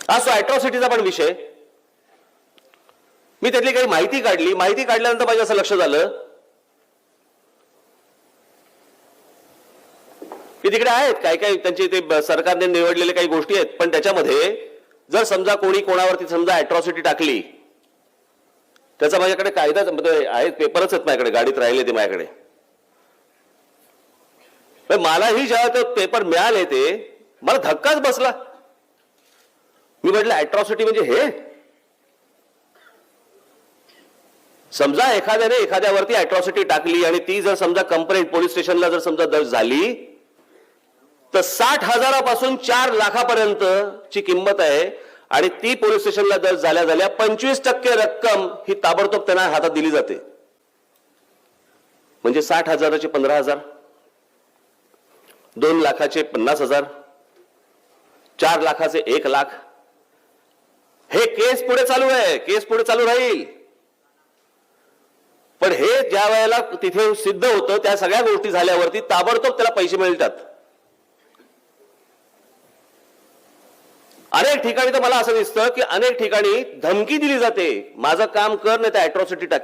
असो अॅट्रॉसिटीचा पण विषय, मी त्यातली काही माहिती काढली. माहिती काढल्यानंतर माझ्या असं लक्ष झालं की तिकडे आहेत काय काय त्यांचे ते सरकारने निवडलेले काही गोष्टी आहेत, पण त्याच्यामध्ये जर समजा कोणी कोणावरती समजा अॅट्रॉसिटी टाकली, त्याचा माझ्याकडे कायदा आहेत, पेपरच आहेत माझ्याकडे, गाडीत राहिले ते माझ्याकडे. मलाही जेव्हा ते पेपर मिळाले ते मला धक्काच बसला. मी म्हटलं अॅट्रॉसिटी म्हणजे हे? समजा एखाद्याने एखाद्यावरती अॅट्रॉसिटी टाकली आणि ती जर समजा कंप्लेंट पोलीस स्टेशनला जर समजा दर्ज झाली तर 60,000पासून 4 लाखापर्यंत ची किंमत आहे आणि ती पोलीस स्टेशनला दर्ज झाल्या झाल्या 25% रक्कम ही ताबडतोब त्यांना हातात दिली जाते. म्हणजे 60,000चे 15,000, 2 लाखाचे 50,000, 4 लाखाचे 1 लाख. हे केस पुढे चालू आहे, केस पुढे चालू राहील. पण हे ज्या वेळेला तिथे सिद्ध होतं त्या सगळ्या गोष्टी झाल्यावरती ताबडतोब त्याला पैसे मिळतात. अनेक ठिकाणी तर मला असं दिसतं की अनेक ठिकाणी धमकी दिली जाते, माझं काम कर नाही तर अॅट्रॉसिटी टाकी.